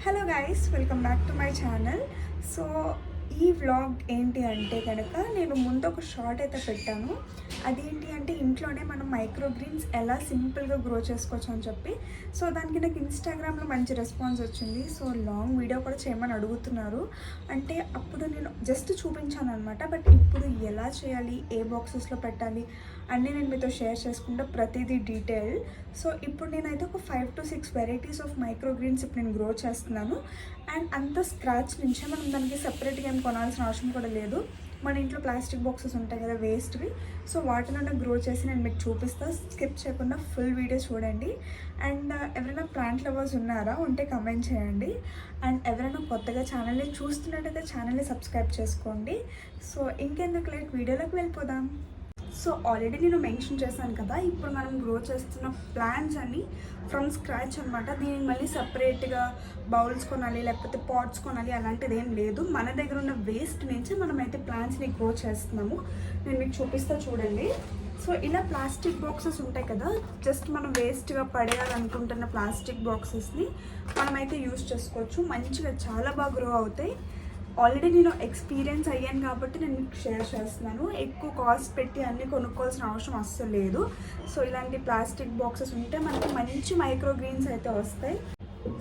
Hello guys, welcome back to my channel. So ఈ vlog ఏంటి అంటే కనుక నేను ముందు ఒక షార్ట్ అయితే పెట్టాను. అదేంటి అంటే ఇంట్లోనే మనం మైక్రో గ్రీన్స్ ఎలా సింపుల్గా గ్రో చేసుకోవచ్చు అని చెప్పి. సో దానికి నాకు ఇన్స్టాగ్రామ్లో మంచి రెస్పాన్స్ వచ్చింది. సో లాంగ్ వీడియో కూడా చేయమని అడుగుతున్నారు. అంటే అప్పుడు నేను జస్ట్ చూపించాను అనమాట. బట్ ఇప్పుడు ఎలా చేయాలి, ఏ బాక్సెస్లో పెట్టాలి అన్నీ నేను మీతో షేర్ చేసుకుంటా, ప్రతిదీ డీటెయిల్. సో ఇప్పుడు నేనైతే ఒక 5 to 6 varieties of microgreens ఇప్పుడు నేను గ్రో చేస్తున్నాను. అండ్ అంత స్క్రాచ్ నుంచే మనం దానికి సపరేట్గా ఏం కొనాల్సిన అవసరం కూడా లేదు. మన ఇంట్లో ప్లాస్టిక్ బాక్సెస్ ఉంటాయి కదా వేస్ట్వి, సో వాటిలోనే గ్రో చేసి నేను మీకు చూపిస్తాను. స్కిప్ చేయకుండా ఫుల్ వీడియో చూడండి. అండ్ ఎవరైనా ప్లాంట్ లవర్స్ ఉన్నారా ఉంటే కమెంట్ చేయండి. అండ్ ఎవరైనా కొత్తగా ఛానల్ని చూస్తున్నట్టయితే ఛానల్ని సబ్స్క్రైబ్ చేసుకోండి. సో ఇంకెందుకు లేట్, వీడియోలోకి వెళ్ళిపోదాం. సో ఆల్రెడీ నేను మెన్షన్ చేశాను కదా, ఇప్పుడు మనం గ్రో చేస్తున్న ప్లాంట్స్ అన్ని ఫ్రమ్ స్క్రాచ్ అనమాట. దీనికి మళ్ళీ సపరేట్గా బౌల్స్ కొనాలి లేకపోతే పాట్స్ కొనాలి అలాంటిది ఏం లేదు. మన దగ్గర ఉన్న వేస్ట్ నుంచి మనమైతే ప్లాంట్స్ని గ్రో చేస్తున్నాము. నేను మీకు చూపిస్తా చూడండి. సో ఇలా ప్లాస్టిక్ బాక్సెస్ ఉంటాయి కదా, జస్ట్ మనం వేస్ట్గా పడేయాలనుకుంటున్న ప్లాస్టిక్ బాక్సెస్ని మనమైతే యూజ్ చేసుకోవచ్చు. మంచిగా చాలా బాగా గ్రో అవుతాయి. ఆల్రెడీ నేను ఎక్స్పీరియన్స్ అయ్యాను కాబట్టి నేను మీకు షేర్ చేస్తున్నాను. ఎక్కువ కాస్ట్ పెట్టి అన్నీ కొనుక్కోవాల్సిన అవసరం అస్సలు లేదు. సో ఇలాంటి ప్లాస్టిక్ బాక్సెస్ ఉంటే మనకి మంచి మైక్రో గ్రీన్స్ అయితే వస్తాయి.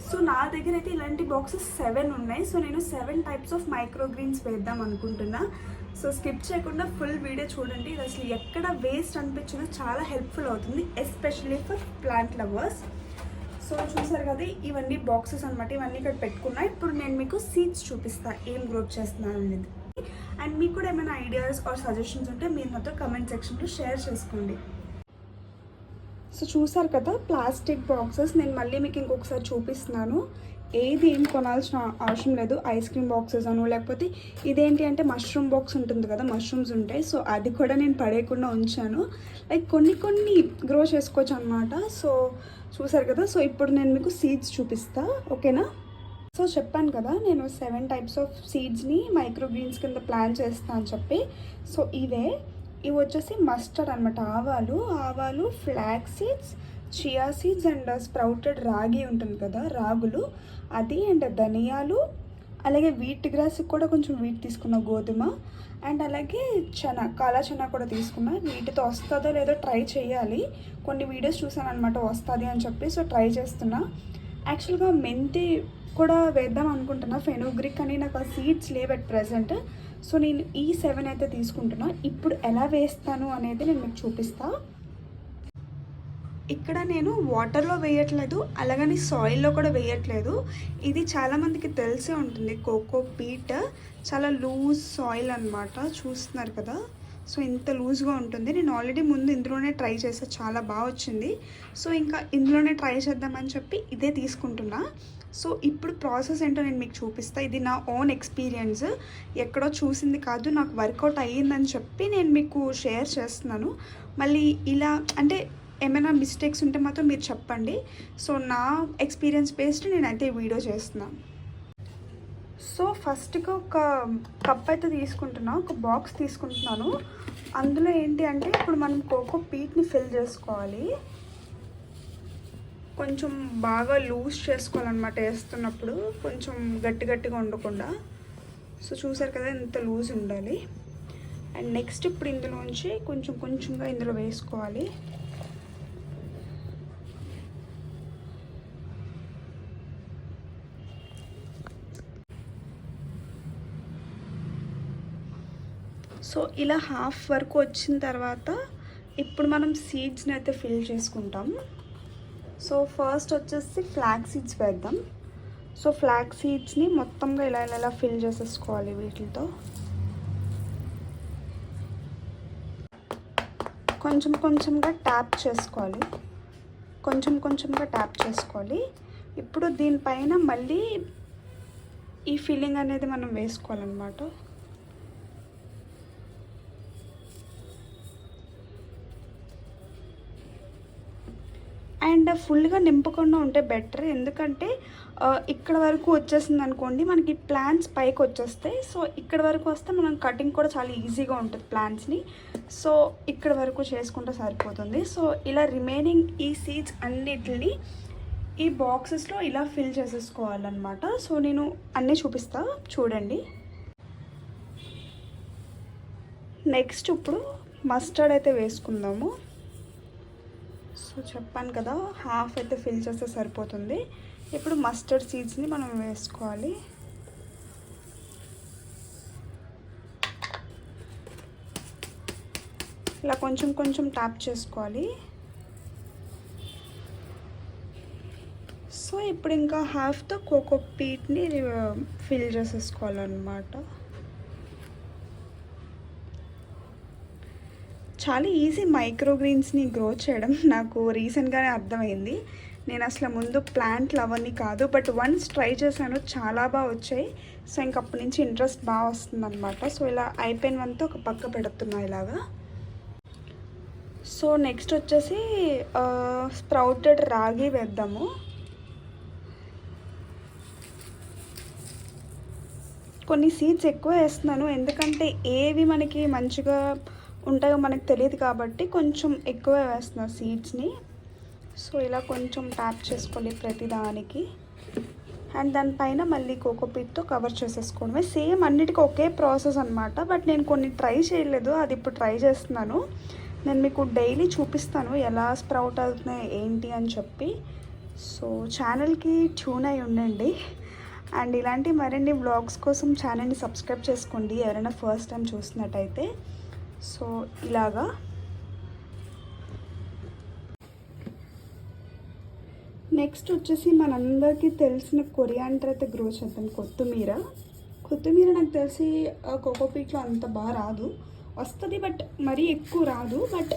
సో నా దగ్గర అయితే ఇలాంటి బాక్సెస్ 7 ఉన్నాయి. సో నేను 7 టైప్స్ ఆఫ్ మైక్రో గ్రీన్స్ వేద్దాం అనుకుంటున్నా. సో స్కిప్ చేయకుండా ఫుల్ వీడియో చూడండి. ఇది అసలు ఎక్కడ వేస్ట్ అనిపించినా చాలా హెల్ప్ఫుల్ అవుతుంది, especially for plant lovers. So చూసారు కదా, ఇవన్నీ బాక్సెస్ అనమాట. ఇవన్నీ ఇక్కడ పెట్టుకున్నా. ఇప్పుడు నేను మీకు సీడ్స్ చూపిస్తాను ఏం గ్రో చేస్తున్నాను అనేది. అండ్ మీకు కూడా ఏమైనా ఐడియాస్ ఆర్ సజెషన్స్ ఉంటే మీరు నాతో కమెంట్ సెక్షన్లో షేర్ చేసుకోండి. సో చూసారు కదా ప్లాస్టిక్ బాక్సెస్, నేను మళ్ళీ మీకు ఇంకొకసారి చూపిస్తున్నాను. ఏది ఏం కొనాల్సిన అవసరం లేదు. ఐస్ క్రీమ్ బాక్సెస్ అను, లేకపోతే ఇదేంటి అంటే మష్రూమ్ బాక్స్ ఉంటుంది కదా, మష్రూమ్స్ ఉంటాయి. సో అది కూడా నేను పడేయకుండా ఉంచాను. లైక్ కొన్ని గ్రో చేసుకోవచ్చు అనమాట. సో చూసారు కదా. సో ఇప్పుడు నేను మీకు సీడ్స్ చూపిస్తా, ఓకేనా. సో చెప్పాను కదా నేను 7 టైప్స్ ఆఫ్ సీడ్స్ని మైక్రో గ్రీన్స్ కింద ప్లాన్ చేస్తా అని చెప్పి. సో ఇవి వచ్చేసి మస్టర్డ్ అనమాట, ఆవాలు, flax seeds, chia seeds and sprouted ragi ఉంటుంది కదా, రాగులు అది, అండ్ ధనియాలు, అలాగే వీట్ గ్రాస్ కూడా కొంచెం వీట్ తీసుకున్న, గోధుమ, అండ్ అలాగే కాలా చనా కూడా తీసుకున్నా. వీటితో వస్తుందో లేదో ట్రై చేయాలి. కొన్ని వీడియోస్ చూసాను అనమాట వస్తుంది అని చెప్పి, సో ట్రై చేస్తున్నా. యాక్చువల్గా మెంతి కూడా వేద్దాం అనుకుంటున్నా, ఫెనోగ్రిక్ అని. నాకు ఆ సీడ్స్ లేవు అట్ ప్రెజెంట్. సో నేను ఈ 7 అయితే తీసుకుంటున్నా. ఇప్పుడు ఎలా వేస్తాను అనేది నేను మీకు చూపిస్తా. ఇక్కడ నేను వాటర్లో వేయట్లేదు, అలాగని సాయిల్లో కూడా వేయట్లేదు. ఇది చాలామందికి తెలిసే ఉంటుంది, కోకో పీట్ చాలా లూజ్ సాయిల్ అనమాట. చూస్తున్నారు కదా, సో ఇంత లూజ్గా ఉంటుంది. నేను ఆల్రెడీ ముందు ఇందులోనే ట్రై చేసా, చాలా బాగా వచ్చింది. సో ఇంకా ఇందులోనే ట్రై చేద్దామని చెప్పి ఇదే తీసుకుంటున్నా. సో ఇప్పుడు ప్రాసెస్ ఏంటో నేను మీకు చూపిస్తా. ఇది నా ఓన్ ఎక్స్పీరియన్స్, ఎక్కడో చూసింది కాదు, నాకు వర్కౌట్ అయ్యిందని చెప్పి నేను మీకు షేర్ చేస్తున్నాను. మళ్ళీ ఇలా అంటే ఏమైనా మిస్టేక్స్ ఉంటే మాత్రం మీరు చెప్పండి. సో నా ఎక్స్పీరియన్స్ బేస్డ్ నేనైతే వీడియో చేస్తున్నాను. సో ఫస్ట్గా ఒక కప్ అయితే తీసుకుంటున్నా, ఒక బాక్స్ తీసుకుంటున్నాను. అందులో ఏంటి అంటే ఇప్పుడు మనం కోకో పీట్ని ఫిల్ చేసుకోవాలి. కొంచెం బాగా లూజ్ చేసుకోవాలన్నమాట వేస్తున్నప్పుడు, కొంచెం గట్టిగా ఉండకుండా. సో చూసారు కదా ఎంత లూజ్ ఉండాలి. అండ్ నెక్స్ట్ ఇప్పుడు ఇందులోంచి కొంచెంగా ఇందులో వేసుకోవాలి. సో ఇలా హాఫ్ వరకు వచ్చిన తర్వాత ఇప్పుడు మనం సీడ్స్ని అయితే ఫిల్ చేసుకుంటాం. సో ఫస్ట్ వచ్చేసి ఫ్లాక్ సీడ్స్ వేద్దాం. సో ఫ్లాక్ సీడ్స్ని మొత్తంగా ఇలా ఫిల్ చేసేసుకోవాలి వీటితో. కొంచెంగా ట్యాప్ చేసుకోవాలి. ఇప్పుడు దీనిపైన మళ్ళీ ఈ ఫిల్లింగ్ అనేది మనం వేసుకోవాలన్నమాట. అండ్ ఫుల్గా నింపకుండా ఉంటే బెటర్, ఎందుకంటే ఇక్కడ వరకు వచ్చేసింది అనుకోండి మనకి ప్లాంట్స్ పైకి వచ్చేస్తాయి. సో ఇక్కడ వరకు వస్తే మనం కటింగ్ కూడా చాలా ఈజీగా ఉంటుంది ప్లాంట్స్ని. సో ఇక్కడ వరకు చేసుకుంటే సరిపోతుంది. సో ఇలా రిమైనింగ్ ఈ సీడ్స్ అన్నిటిని ఈ బాక్సెస్లో ఇలా ఫిల్ చేసేసుకోవాలన్నమాట. సో నేను అన్నీ చూపిస్తా చూడండి. నెక్స్ట్ ఇప్పుడు మస్టర్డ్ అయితే వేసుకుందాము. సో చెప్పాను కదా, హాఫ్ అయితే ఫిల్ చేస్తే సరిపోతుంది. ఇప్పుడు మస్టర్డ్ సీడ్స్ని మనం వేసుకోవాలి. ఇలా కొంచెం కొంచెం ట్యాప్ చేసుకోవాలి. సో ఇప్పుడు ఇంకా హాఫ్తో కోకో పీట్ని ఫిల్ చేసేసుకోవాలన్నమాట. చాలా ఈజీ మైక్రోగ్రీన్స్ని గ్రో చేయడం. నాకు రీసెంట్గానే అర్థమైంది. నేను అసలు ముందు ప్లాంట్లు అవన్నీ కాదు, బట్ వన్స్ ట్రై చేశాను, చాలా బాగా వచ్చాయి. సో ఇంకప్పటి నుంచి ఇంట్రెస్ట్ బాగా వస్తుందన్నమాట. సో ఇలా అయిపోయినవంతా ఒక పక్క పెడుతున్నా ఇలాగా. సో నెక్స్ట్ వచ్చేసి స్ప్రౌటెడ్ రాగి వేద్దాము. కొన్ని సీడ్స్ ఎక్కువ వేస్తున్నాను, ఎందుకంటే ఏవి మనకి మంచిగా ఉంటాయో మనకు తెలియదు కాబట్టి కొంచెం ఎక్కువ వేస్తున్నాను సీడ్స్ని. సో ఇలా కొంచెం ట్యాప్ చేసుకోవాలి ప్రతిదానికి. అండ్ దానిపైన మళ్ళీ కోకోపీట్తో కవర్ చేసేసుకోవడమే. సేమ్ అన్నిటికీ ఒకే ప్రాసెస్ అనమాట. బట్ నేను కొన్ని ట్రై చేయలేదు, అది ఇప్పుడు ట్రై చేస్తున్నాను. నేను మీకు డైలీ చూపిస్తాను ఎలా స్ప్రౌట్ అవుతున్నాయి ఏంటి అని చెప్పి. సో ఛానల్కి ట్యూన్ అయి ఉండండి. అండ్ ఇలాంటి మరిన్ని వ్లాగ్స్ కోసం ఛానల్ని సబ్స్క్రైబ్ చేసుకోండి ఎవరైనా ఫస్ట్ టైం చూస్తున్నట్టయితే. సో ఇలాగా నెక్స్ట్ వచ్చేసి మనందరికీ తెలిసిన కొరియాండర్ అయితే గ్రో చేద్దాం. కొత్తిమీర నాకు తెలిసి కోకోపీట్లో అంత బాగా రాదు, వస్తుంది బట్ మరీ ఎక్కువ రాదు. బట్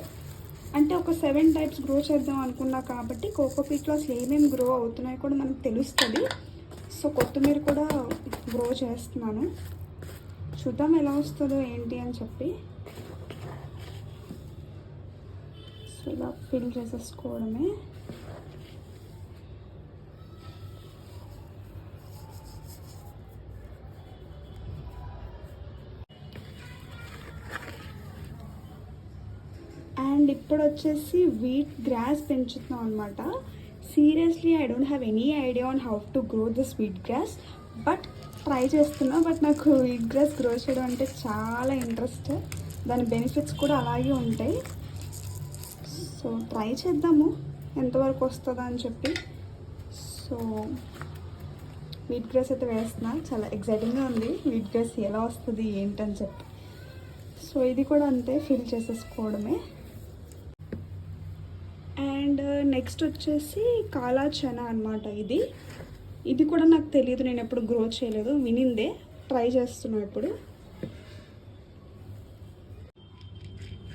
అంటే ఒక 7 టైప్స్ గ్రో చేద్దాం అనుకున్నా కాబట్టి కోకోపీట్లో అసలు ఏమేమి గ్రో అవుతున్నాయో కూడా మనకు తెలుస్తుంది. సో కొత్తిమీర కూడా గ్రో చేస్తున్నాను, చూద్దాం ఎలా వస్తుందో ఏంటి అని చెప్పి. సో ఇలా ఫిల్ చేసేసుకోవడమే. అండ్ ఇప్పుడు వచ్చేసి వీట్ గ్రాస్ పెంచుతున్నాం అనమాట. Seriously I don't have any idea on how to grow this wheat grass, but try చేస్తున్నా. బట్ నాకు వీట్ గ్రాస్ గ్రో చేయడం అంటే చాలా ఇంట్రెస్ట్, దాని బెనిఫిట్స్ కూడా అలాగే ఉంటాయి. సో ట్రై చేద్దాము ఎంతవరకు వస్తుందా అని చెప్పి. సో వీట్ గ్రాస్ అయితే వేస్తున్నా, చాలా ఎక్సైటింగ్గా ఉంది వీట్ గ్రాస్ ఎలా వస్తుంది ఏంటని చెప్పి. సో ఇది కూడా అంతే, ఫిల్ చేసేసుకోవడమే. అండ్ నెక్స్ట్ వచ్చేసి కాలా చనా అనమాట. ఇది కూడా నాకు తెలియదు, నేను ఎప్పుడు గ్రో చేయలేదు, వినిందే, ట్రై చేస్తున్నాను ఇప్పుడు.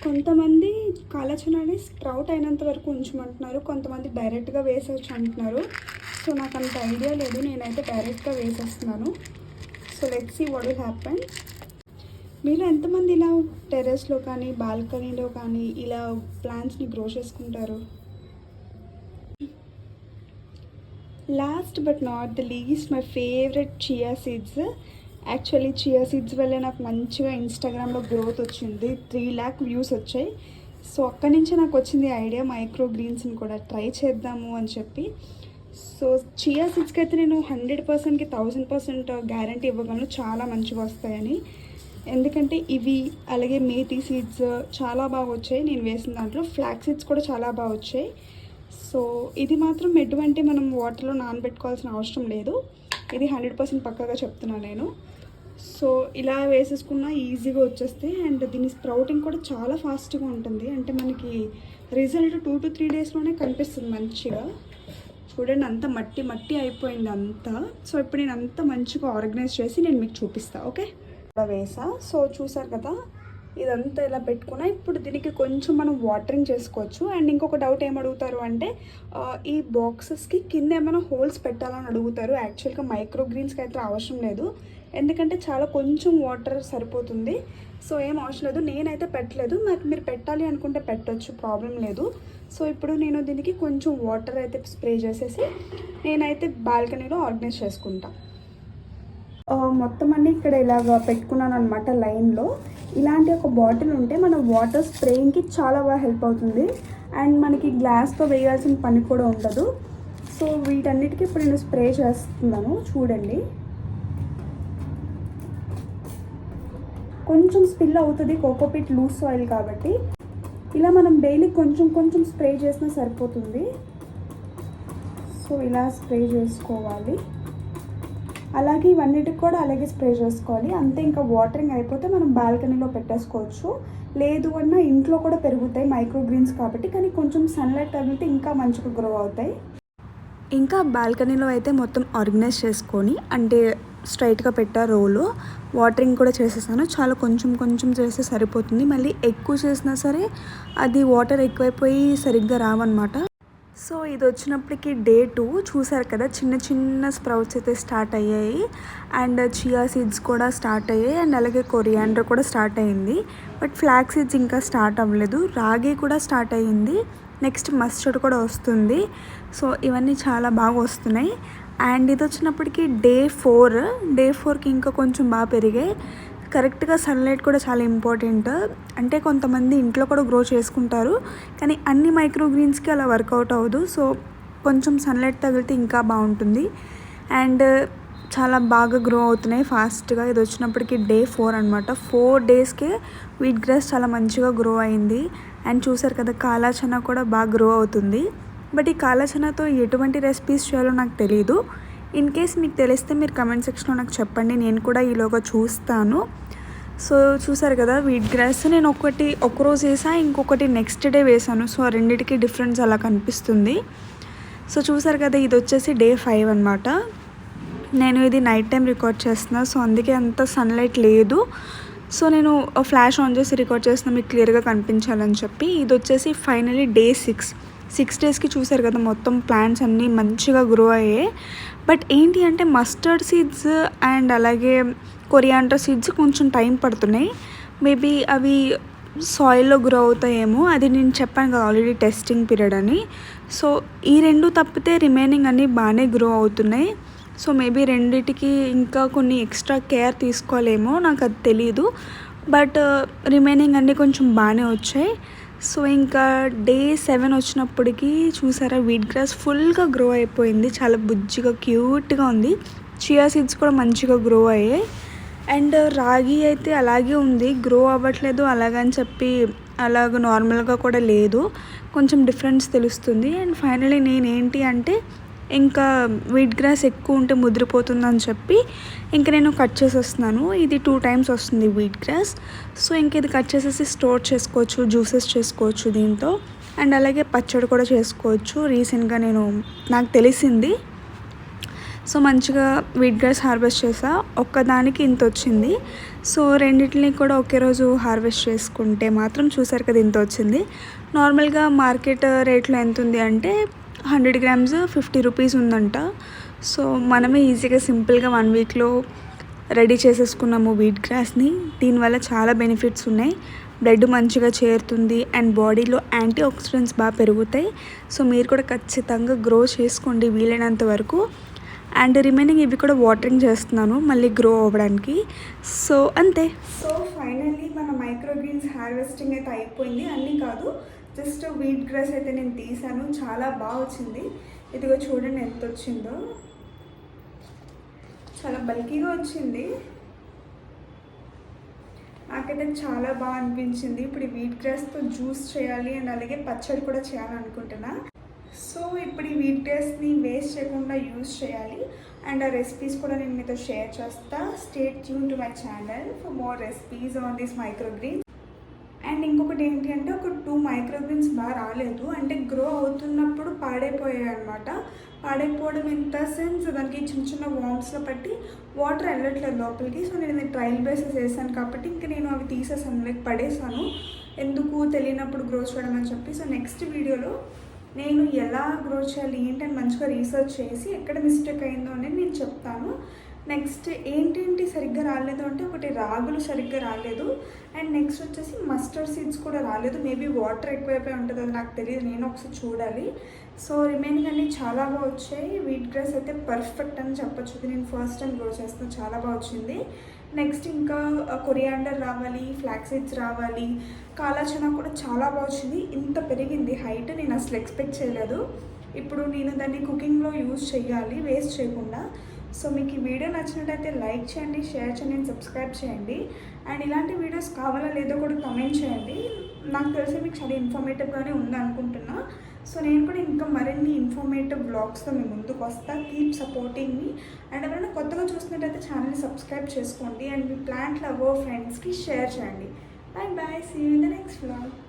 కొంతమంది కాలా చనాని స్ప్రౌట్ అయినంత వరకు ఉంచమంటున్నారు, కొంతమంది డైరెక్ట్గా వేసేయచ్చు అంటున్నారు. సో నాకు అంత ఐడియా లేదు, నేనైతే డైరెక్ట్గా వేసేస్తున్నాను. So let's see what will happen. మీరు ఎంతమంది ఇలా టెర్రస్లో కానీ బాల్కనీలో కానీ ఇలా ప్లాంట్స్ని గ్రో చేసుకుంటారు? Last but not the least my favourite chia seeds. Actually chia seeds వల్లే నాకు మంచిగా ఇన్స్టాగ్రామ్లో గ్రోత్ వచ్చింది, 3 lakh వ్యూస్ వచ్చాయి. సో అక్కడి నుంచే నాకు వచ్చింది ఐడియా మైక్రో గ్రీన్స్ని కూడా ట్రై చేద్దాము అని చెప్పి. సో చియా సీడ్స్కి అయితే నేను 100%కి 1000% గ్యారంటీ ఇవ్వగలను చాలా మంచిగా వస్తాయని. ఎందుకంటే ఇవి అలాగే మేతి సీడ్స్ చాలా బాగా వచ్చాయి నేను వేసిన దాంట్లో. ఫ్లాక్స్ సీడ్స్ కూడా చాలా బాగా వచ్చాయి. సో ఇది మాత్రం ఎటువంటి మనం వాటర్లో నానబెట్టుకోవాల్సిన అవసరం లేదు, ఇది 100% పక్కాగా చెప్తున్నాను నేను. సో ఇలా వేసేసుకున్నా ఈజీగా వచ్చేస్తాయి. అండ్ దీని స్ప్రౌటింగ్ కూడా చాలా ఫాస్ట్గా ఉంటుంది, అంటే మనకి రిజల్ట్ 2 to 3 డేస్లోనే కనిపిస్తుంది మంచిగా. చూడండి అంత మట్టి మట్టి అయిపోయింది అంతా. సో ఇప్పుడు నేను అంతా మంచిగా ఆర్గనైజ్ చేసి నేను మీకు చూపిస్తాను. ఓకే, వేసా. సో చూసారు కదా, ఇదంతా ఇలా పెట్టుకున్నా. ఇప్పుడు దీనికి కొంచెం మనం వాటరింగ్ చేసుకోవచ్చు. అండ్ ఇంకొక డౌట్ ఏమడుగుతారు అంటే ఈ బాక్సెస్కి కింద ఏమైనా హోల్స్ పెట్టాలని అడుగుతారు. యాక్చువల్గా మైక్రో గ్రీన్స్కి అయితే అవసరం లేదు, ఎందుకంటే చాలా కొంచెం వాటర్ సరిపోతుంది. సో ఏం అవసరం లేదు, నేనైతే పెట్టలేదు. మరి మీరు పెట్టాలి అనుకుంటే పెట్టచ్చు, ప్రాబ్లం లేదు. సో ఇప్పుడు నేను దీనికి కొంచెం వాటర్ అయితే స్ప్రే చేసేసి నేనైతే బాల్కనీలో ఆర్గనైజ్ చేసుకుంటాను. మొత్తం అన్నీ ఇక్కడ ఇలాగ పెట్టుకున్నాను అనమాట లైన్లో. ఇలాంటి ఒక బాటిల్ ఉంటే మనం వాటర్ స్ప్రేయింగ్కి చాలా బాగా హెల్ప్ అవుతుంది. అండ్ మనకి గ్లాస్తో వేయాల్సిన పని కూడా ఉండదు. సో వీటన్నిటికీ ఇప్పుడు నేను స్ప్రే చేస్తున్నాను చూడండి. కొంచెం స్పిల్ అవుతుంది కోకోపీట్ లూజ్ సాయిల్ కాబట్టి, ఇలా మనం డైలీ కొంచెం కొంచెం స్ప్రే చేసినా సరిపోతుంది. సో ఇలా స్ప్రే చేసుకోవాలి. అలాగే ఇవన్నిటికి కూడా అలాగే స్ప్రే చేసుకోవాలి. అంతే, ఇంకా వాటరింగ్ అయిపోతే మనం బాల్కనీలో పెట్టేసుకోవచ్చు. లేదు అన్నా ఇంట్లో కూడా పెరుగుతాయి మైక్రోగ్రీన్స్ కాబట్టి, కానీ కొంచెం సన్లైట్ తగిలితే ఇంకా మంచిగా గ్రో అవుతాయి. ఇంకా బాల్కనీలో అయితే మొత్తం ఆర్గనైజ్ చేసుకొని, అంటే స్ట్రైట్గా పెట్టా రోలు, వాటరింగ్ కూడా చేసేసాను. చాలా కొంచెం కొంచెం చేస్తే సరిపోతుంది. మళ్ళీ ఎక్కువ చేసినా సరే అది వాటర్ ఎక్కువైపోయి సరిగ్గా రావన్నమాట. సో ఇది వచ్చినప్పటికి డే 2 చూసారు కదా, చిన్న చిన్న స్ప్రౌట్స్ అయితే స్టార్ట్ అయ్యాయి. అండ్ చియా సీడ్స్ కూడా స్టార్ట్ అయ్యాయి. అండ్ అలాగే కొరియాండర్ కూడా స్టార్ట్ అయ్యింది. బట్ ఫ్లాక్ సీడ్స్ ఇంకా స్టార్ట్ అవ్వలేదు. రాగి కూడా స్టార్ట్ అయ్యింది. నెక్స్ట్ మస్టర్డ్ కూడా వస్తుంది. సో ఇవన్నీ చాలా బాగా వస్తున్నాయి. అండ్ ఇది వచ్చినప్పటికీ డే 4కి ఇంకా కొంచెం బాగా పెరిగాయి. కరెక్ట్గా సన్లైట్ కూడా చాలా ఇంపార్టెంట్. అంటే కొంతమంది ఇంట్లో కూడా గ్రో చేసుకుంటారు, కానీ అన్ని మైక్రోగ్రీన్స్కి అలా వర్కౌట్ అవ్వదు. సో కొంచెం సన్లైట్ తగిలితే ఇంకా బాగుంటుంది. అండ్ చాలా బాగా గ్రో అవుతున్నాయి ఫాస్ట్గా. ఇది వచ్చినప్పటికీ డే 4 అనమాట. 4 డేస్కే వీట్ గ్రాస్ చాలా మంచిగా గ్రో అయింది. అండ్ చూసారు కదా, కాలా చనా కూడా బాగా గ్రో అవుతుంది. బట్ ఈ కాలా చనాతో ఎటువంటి రెసిపీస్ చేయాలో నాకు తెలియదు. ఇన్ కేస్ మీకు తెలిస్తే మీరు కమెంట్ సెక్షన్లో నాకు చెప్పండి, నేను కూడా ఈలోగా చూస్తాను. సో చూసారు కదా, వీట్ గ్రాస్ నేను ఒకరోజు వేసా, ఇంకొకటి నెక్స్ట్ డే వేసాను. సో ఆ రెండింటికి డిఫరెన్స్ అలా కనిపిస్తుంది. సో చూసారు కదా, ఇది వచ్చేసి డే 5 అనమాట. నేను ఇది నైట్ టైం రికార్డ్ చేస్తున్నా, సో అందుకే అంత సన్లైట్ లేదు. సో నేను ఫ్లాష్ ఆన్ చేసి రికార్డ్ చేస్తున్నా మీకు క్లియర్గా కనిపించాలని చెప్పి. ఇది వచ్చేసి ఫైనలీ డే 6 డేస్కి చూసారు కదా, మొత్తం ప్లాంట్స్ అన్నీ మంచిగా గ్రో అయ్యాయి. బట్ ఏంటి అంటే మస్టర్డ్ సీడ్స్ అండ్ అలాగే కొరియాండర్ సీడ్స్ కొంచెం టైం పడుతున్నాయి. మేబీ అవి సాయిల్లో గ్రో అవుతాయేమో, అది నేను చెప్పాను కదా ఆల్రెడీ టెస్టింగ్ పీరియడ్ అని. సో ఈ రెండు తప్పితే రిమైనింగ్ అన్నీ బాగానే గ్రో అవుతున్నాయి. సో మేబీ రెండిటికి ఇంకా కొన్ని ఎక్స్ట్రా కేర్ తీసుకోవాలేమో, నాకు అది తెలీదు. బట్ రిమైనింగ్ అన్నీ కొంచెం బాగానే వచ్చాయి. సో ఇంకా డే 7 వచ్చినప్పటికీ చూసారా, వీట్ గ్రాస్ ఫుల్గా గ్రో అయిపోయింది. చాలా బుజ్జిగా క్యూట్గా ఉంది. చియా సీడ్స్ కూడా మంచిగా గ్రో అయ్యాయి. అండ్ రాగి అయితే అలాగే ఉంది, గ్రో అవ్వట్లేదు అలాగని చెప్పి అలాగ నార్మల్గా కూడా లేదు, కొంచెం డిఫరెన్స్ తెలుస్తుంది. అండ్ ఫైనలీ నేనేంటి అంటే ఇంకా వీట్ గ్రాస్ ఎక్కువ ఉంటే ముదిరిపోతుందని చెప్పి ఇంకా నేను కట్ చేసేస్తున్నాను. ఇది 2 టైమ్స్ వస్తుంది వీట్ గ్రాస్. సో ఇంక ఇది కట్ చేసేసి స్టోర్ చేసుకోవచ్చు, జ్యూసెస్ చేసుకోవచ్చు దీంతో. అండ్ అలాగే పచ్చడి కూడా చేసుకోవచ్చు. రీసెంట్గా నాకు తెలిసింది. సో మంచిగా వీట్ గ్రాస్ హార్వెస్ట్ చేసా, ఒక్కదానికి ఇంత వచ్చింది. సో రెండింటిని కూడా ఒకే రోజు హార్వెస్ట్ చేసుకుంటే మాత్రం చూసారు కదా ఇంత వచ్చింది. నార్మల్గా మార్కెట్ రేట్లో ఎంత ఉంది అంటే 100 grams 50 rupees ఉందంట. సో మనమే ఈజీగా సింపుల్గా 1 వీక్లో రెడీ చేసేసుకున్నాము వీట్ గ్రాస్ని. దీనివల్ల చాలా బెనిఫిట్స్ ఉన్నాయి. బ్లడ్ మంచిగా చేరుతుంది అండ్ బాడీలో యాంటీ ఆక్సిడెంట్స్ బాగా పెరుగుతాయి. సో మీరు కూడా ఖచ్చితంగా గ్రో చేసుకోండి వీలైనంత వరకు. అండ్ రిమైనింగ్ ఇవి కూడా వాటరింగ్ చేస్తున్నాను మళ్ళీ గ్రో అవ్వడానికి. సో అంతే. సో ఫైనల్లీ మన మైక్రోగ్రీన్స్ హార్వెస్టింగ్ అయితే అయిపోయింది. అన్నీ కాదు, జస్ట్ వీట్ గ్రాస్ అయితే నేను తీసాను. చాలా బాగా వచ్చింది. ఇదిగో చూడండి ఎంత వచ్చిందో, చాలా బల్కీగా వచ్చింది. నాకైతే చాలా బాగా అనిపించింది. ఇప్పుడు ఈ వీట్ గ్రాస్తో జ్యూస్ చేయాలి అండ్ అలాగే పచ్చడి కూడా చేయాలనుకుంటున్నా. సో ఇప్పుడు ఈ వీట్ గ్రాస్ని వేస్ట్ చేయకుండా యూజ్ చేయాలి. అండ్ ఆ రెసిపీస్ కూడా నేను మీతో షేర్ చేస్తా. Stay tune to my channel for more recipes on this microgreens. And ఇంకొకటి ఏంటి అంటే ఒక 2 మైక్రోగ్రీన్స్ బాగా రాలేదు, అంటే గ్రో అవుతున్నప్పుడు పాడైపోయాయి అనమాట. పాడైపోవడం ఇన్ ద సెన్స్ దానికి చిన్న చిన్న వామ్స్లో పట్టి వాటర్ వెళ్ళట్లేదు లోపలికి. సో నేను ట్రయల్ బేసెస్ వేసాను కాబట్టి ఇంకా నేను అవి తీసేసాను, లైక్ పడేసాను, ఎందుకు తెలియనప్పుడు గ్రో చేయడం అని చెప్పి. సో నెక్స్ట్ వీడియోలో నేను ఎలా గ్రో చేయాలి ఏంటని మంచిగా రీసెర్చ్ చేసి ఎక్కడ మిస్టేక్ అయిందో అనేది నేను చెప్తాను. నెక్స్ట్ ఏంటేంటి సరిగ్గా రాలేదు అంటే ఒకటి రాగులు సరిగ్గా రాలేదు, అండ్ నెక్స్ట్ వచ్చేసి మస్టర్డ్ సీడ్స్ కూడా రాలేదు. మేబీ వాటర్ ఎక్కువైపోయి ఉంటుంది, అది నాకు తెలియదు, నేను ఒకసారి చూడాలి. సో రిమైనింగ్ అన్నీ చాలా బాగా వచ్చాయి. వీట్ గ్రాస్ అయితే పర్ఫెక్ట్ అని చెప్పొచ్చు. నేను ఫస్ట్ టైం గ్రో చేస్తాను, చాలా బాగా వచ్చింది. నెక్స్ట్ ఇంకా కొరియాండర్ రావాలి, ఫ్లాక్ సీడ్స్ రావాలి, కాలా చనా కూడా చాలా బాగా వచ్చింది. ఇంత పెరిగింది హైట్, నేను అసలు ఎక్స్పెక్ట్ చేయలేదు. ఇప్పుడు నేను దాన్ని కుకింగ్లో యూజ్ చేయాలి వేస్ట్ చేయకుండా. సో మీకు ఈ వీడియో నచ్చినట్టయితే లైక్ చేయండి, షేర్ చేయండి, సబ్స్క్రైబ్ చేయండి. అండ్ ఇలాంటి వీడియోస్ కావాలా లేదో కూడా కమెంట్ చేయండి. నాకు తెలిసి మీకు చాలా ఇన్ఫర్మేటివ్గానే ఉంది అనుకుంటున్నా. సో నేను కూడా ఇంకా మరిన్ని ఇన్ఫర్మేటివ్ బ్లాగ్స్తో మీ ముందుకు వస్తా. Keep supporting me. అండ్ ఎవరైనా కొత్తగా చూసినట్టయితే ఛానల్ని సబ్స్క్రైబ్ చేసుకోండి. అండ్ మీ ప్లాంట్ లవర్ ఫ్రెండ్స్కి షేర్ చేయండి. Bye bye. See you in the next vlog.